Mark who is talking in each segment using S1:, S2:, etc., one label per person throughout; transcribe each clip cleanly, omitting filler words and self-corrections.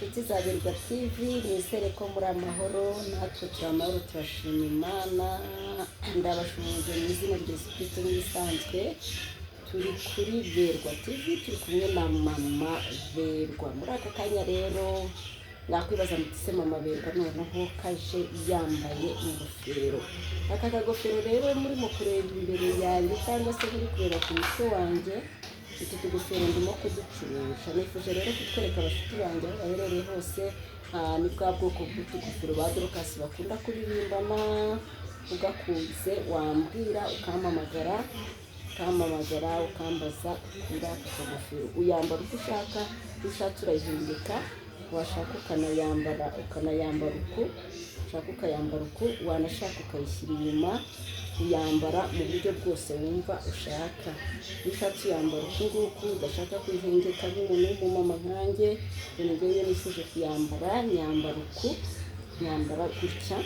S1: inshuti za Berwa TV, nizere ko muri amahoro, natwe turi amahoro turashima Imana. Ndabashimije mu izina rya Yesu Kristo n'ibisanzwe. Turi kuri Berwa TV, turi kumwe na mama Berwa. Muri aka kanya rero nakwibaza mutise mama Berwa noneho kaje yambaye ingofero. Aka kagofero rero muri mu kureba imbere yanjye cyangwa se muri kureba ku mutwe wanjye, utu tugofero ndimo kuducurisha. Nifuje rero kutwereka abashuti banjye aho baherereye hose. Ni bwa bwoko bw'utugofero ba Dorcas bakunda kuririmbana. Ugakunze wambwira ukampamagara ukambaza kuri aka kagofero. Uyambara uko ushaka, ushatse urahindika, washaka ukanayambara uku, ushaka ukayambara uku, wanashaka ukayishyira inyuma. Uyambara mu buryo bwose wumva ushaka. Iyo ushatse uyambara uku nguku, udashaka kwihengeka nk'umuntu w'umumama nkanjye, ngewe nifuje kuyambara, nyambara uku, nyambara gutya,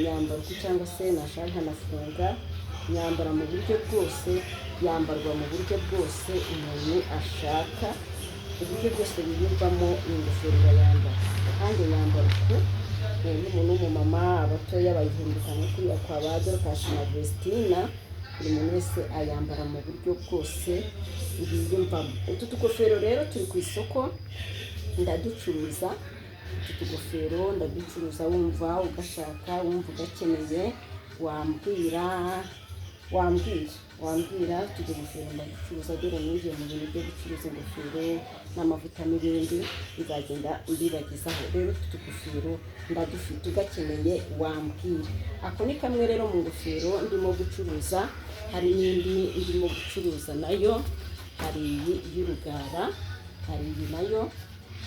S1: nyambara uku cyangwa se nashaka nkanafunga. Nyambara mu buryo bwose, yambarwa mu buryo bwose umuntu ashaka, uburyo bwose biyumvamo ingofero bayambara. Kandi yambara uku, n'umuntu w'umumama, abatoya bayihindukana kuriya kwa ba Dorcas na Vestina. Buri muntu wese ayambara mu buryo bwose biyumvamo. Utu tugofero rero turi ku isoko, ndaducuruza. Utu tugofero ndaducuruza, wumva ugashaka, wumva ugakeneye, wambwira tugufero ndagucuruza. Dore ninjiye mu bintu byo gucuruza ingofero n'amavuta n'ibindi, bizagenda mbibagezaho. Rero tugufero ndadufite, ugakeneye wambwira. Ako ni kamwe rero mu ngofero ndimo gucuruza. Hari n'indi ndimo gucuruza nayo, hari iyi y'urugara, hari iyi nayo,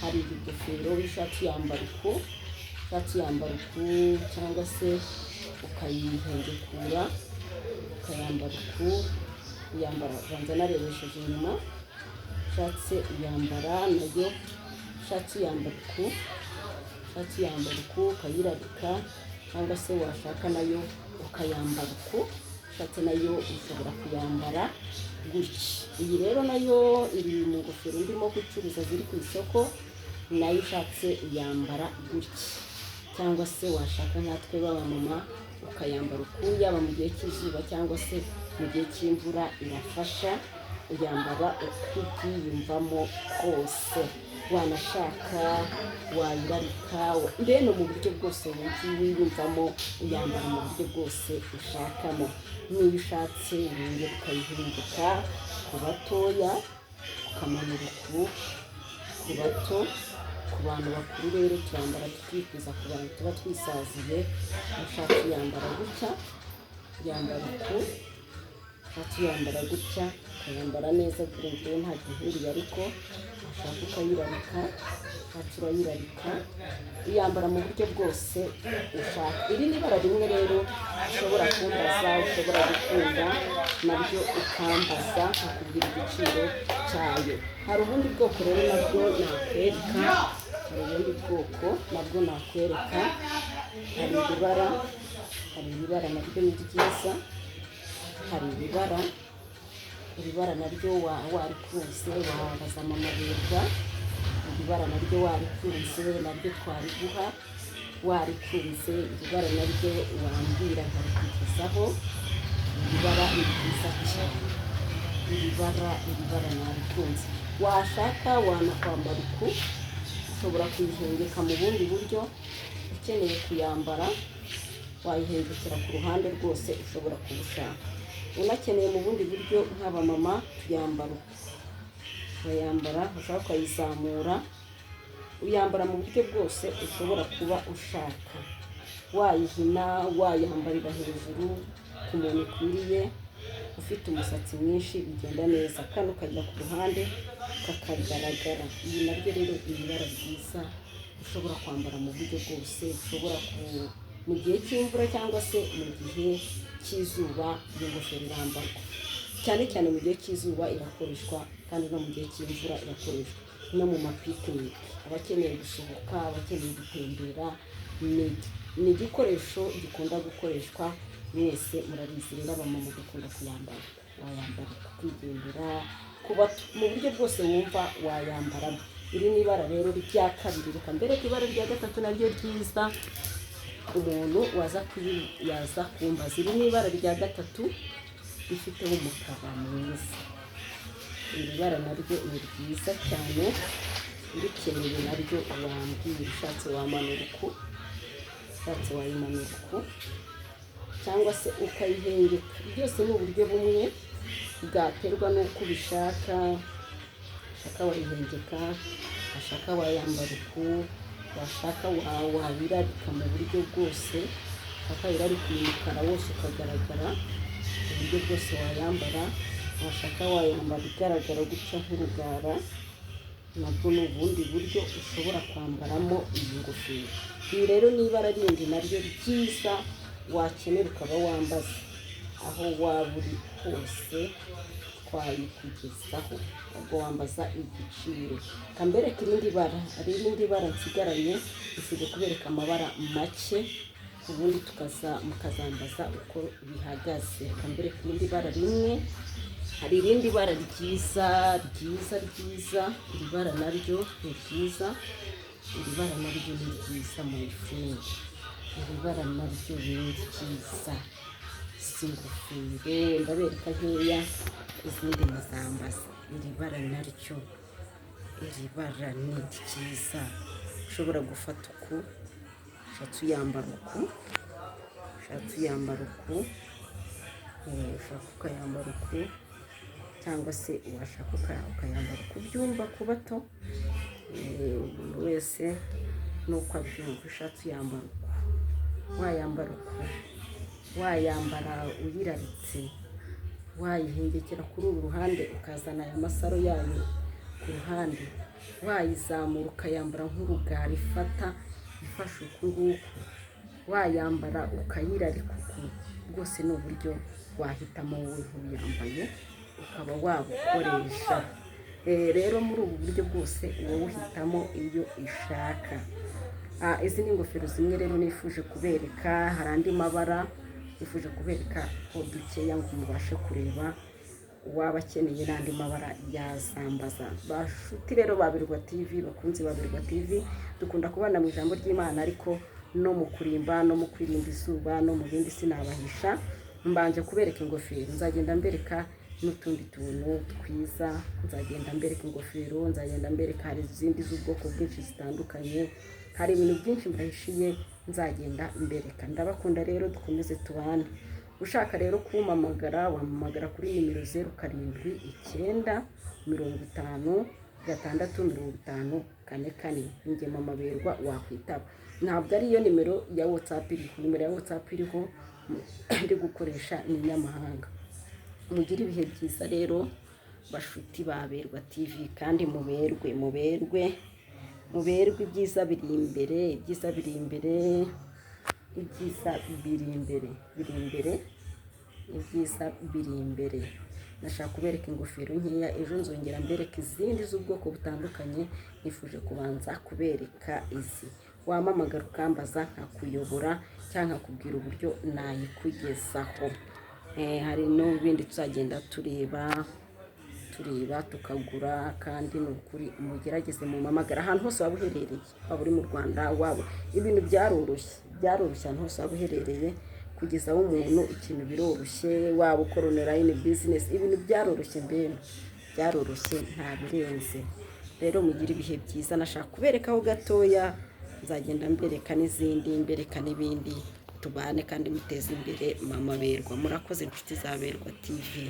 S1: hari iyi ngofero ushatse yambara uku, cyangwa se ukayihengekura, ukayambara uku, uyambara ubanza narebesheje inyuma. Ushatse uyambara nayo, ushatse uyambara uku, ukayirabika, cyangwa se washaka nayo ukayambara uku. Ushatse nayo ushobora kuyambara gutya. Iyi rero nayo iri mu ngofero ndimo gucuruza ziri ku isoko, nayo ushatse uyambara gutya. Cyangwa se washaka nkatwe b'abamama ukayambara uku, yaba mu gihe cy'izuba cyangwa se mu gihe cy'imvura irafasha. Uyambara uko ubyiyumvamo kose, wanashaka wayirarika, mbene mu buryo bwose wiyumvamo, uyambara mu buryo bwose ushakamo. Niyo ushatse wongera ukayihinduka ku batoya, ukamanura uku ku bato. Ku bantu bakuru rero tuyambara tukikwiza, ku bantu tuba twisaziye. Ushatse uyambara gutya, uyambara uku, ushatse uyambara gutya, ukayambara neza kurengewe nta gihuriye, ariko ushaka ukayirarika, ushatse urayirarika. Uyambara mu buryo bwose ushaka. Iri ni ibara rimwe rero ushobora kumbaza, ushobora gukunda nabyo ukambaza, nkakubwira igiciro cyayo. Hari ubundi bwoko rero nabwo nakwereka, hari ibibara nabyo ni byiza. Hari ibibara naryo warikunze wabaza mama Berwa. Ibibara naryo warikunze naryo twariguha, warikunze ibibara naryo wambwira nkarikugezaho. Ibibara ni byiza cyane, ibibara narikunze. Washaka wanakwambara uku, ushobora kuyihengeka mu bundi buryo. Ukeneye kuyambara wayihengekera ku ruhande rwose, ushobora kubushaka. Unakeneye mu bundi buryo nk'abamama tuyambara uku, urayambara, ushaka ukayizamura. Uyambara mu buryo bwose ushobora kuba ushaka. Wayihina, wayambarira hejuru ku muntu ukwiriye, ufite umusatsi mwinshi bigenda neza. Kano kajya ku ruhande kakagaragara. Iyi naryo rero ibara ryiza, ushobora kwambara mu buryo bwose. Ushobora mu gihe cy'imvura cyangwa se mu gihe cy'izuba, iyo ngofero irambarwa cyane cyane. Mu gihe cy'izuba irakoreshwa, kandi no mu gihe cy'imvura irakoreshwa, no mu mapikiniki. Abakeneye gusohoka, abakeneye gutembera, ni igikoresho gikunda gukoreshwa. Mwese murabizi rero abamama dukunda kuyambara. Wayambara kwigendera, mu buryo bwose wumva wayambaramo. iri ni ibara rero rya kabiri. Reka mbereke ibara rya gatatu naryo ryiza umuntu yaza kumbaza. Iri ni ibara rya gatatu rifite umukara mwiza. Iri bara naryo ni ryiza cyane, urikeneye naryo wambwira, ushatse wamanura uku, ushatse wayimanura uku cyangwa se ukayihengeka. Byose ni uburyo bumwe bwaterwa n'uko ubishaka. Washaka wayihengeka, washaka wayambara uku, washaka wabirarika mu buryo bwose, washaka wirarika umukara wose ukagaragara, uburyo bwose wayambara. Washaka wayambara igaragara gutya nk'urugara, nabwo ni ubundi buryo ushobora kwambaramo iyi ngofero. Iyi rero ni ibara rindi naryo ryiza wakenera ukaba wambaza aho waba uri hose, twayikugezaho ubwo wambaza igiciro. Kambereka irindi bara, hari irindi bara nsigaranye, nsigaye kubereka amabara make, ubundi mukazambaza uko bihagaze. Kambereka irindi bara rimwe, hari irindi bara ryiza. Iri bara naryo ni ryiza, iri bara naryo ni ryiza mu ifundi. Iri bara naryo ni ryiza. Si ingofero, ndabereka nkeya, izindi muzambaza. Iri bara naryo, iri bara ni ryiza. Ushobora gufata uku, ushatse uyambara uku, ushatse uyambara uku, ushaka ukayambara uku, cyangwa se washaka ukayambara uku. Byumva ku bato, umuntu wese nuko abyumva. Ushatse uyambara uku, wayambara uku, wayambara uyiraritse, wayihengekera kuri uru ruhande ukazana aya masaro yayo ku ruhande, wayizamura ukayambara nk'urugara ifashe uku nguku, wayambara ukayirarika uku. Bwose ni uburyo wahitamo wowe nk'uyambaye ukaba wabukoresha. Rero muri ubu buryo bwose wowe uhitamo iyo ishaka. Izi ni ingofero zimwe rero nifuje kubereka. Hari andi mabara nifuje kubereka ko dukeya ngo mubashe kureba. Waba akeneye n'andi mabara yazambaza. Bashuti rero ba Birwa TV, bakunzi ba Birwa TV, dukunda kubana mu ijambo ry'Imana, ariko no mu kurimba no mu kwirinda izuba no mu bindi sinabahisha. Mbanje kubereka ingofero, nzagenda mbereka n'utundi tuntu twiza, nzagenda mbereka ingofero, nzagenda mbereka hari izindi z'ubwoko bwinshi zitandukanye, hari ibintu byinshi mbahishiye nzagenda mbereka. Ndabakunda rero, dukomeze tubane. Ushaka rero kumpamagara wampamagara kuri nimero 07 9 50 650 44. Njye Mama Berwa wakwitaba. Ntabwo ari yo nimero ya WhatsApp iriho. Nimero ya WhatsApp iriho ndi gukoresha ni nyamahanga. Mugire ibihe byiza rero bashuti ba Berwa TV, kandi muberwe ibyiza biri imbere, ibyiza biri imbere, ibyiza biri imbere, ibyiza biri imbere. Nashaka kubereka ingofero nkeya, ejo nzongera mbereka izindi z'ubwoko butandukanye. Nifuje kubanza kubereka izi. Wampamagara ukambaza nkakuyobora cyangwa nkakubwira uburyo nayikugezaho. Hari n'ibindi tuzagenda tureba tukagura, kandi ni ukuri mugerageze mumpamagara ahantu hose waba uherereye, waba uri mu Rwanda, waba ibintu byaroroshye ahantu hose waba uherereye. Kugezaho umuntu ikintu biroroshye, waba ukora online business, ibintu byaroroshye, mbere byaroroshye nta birenze. Rero mugire ibihe byiza. Nashaka kuberekaho gatoya, nzagenda mbereka n'izindi, mbereka n'ibindi. Tubane kandi muteze imbere Mama Berwa. Murakoze inshuti za Berwa TV.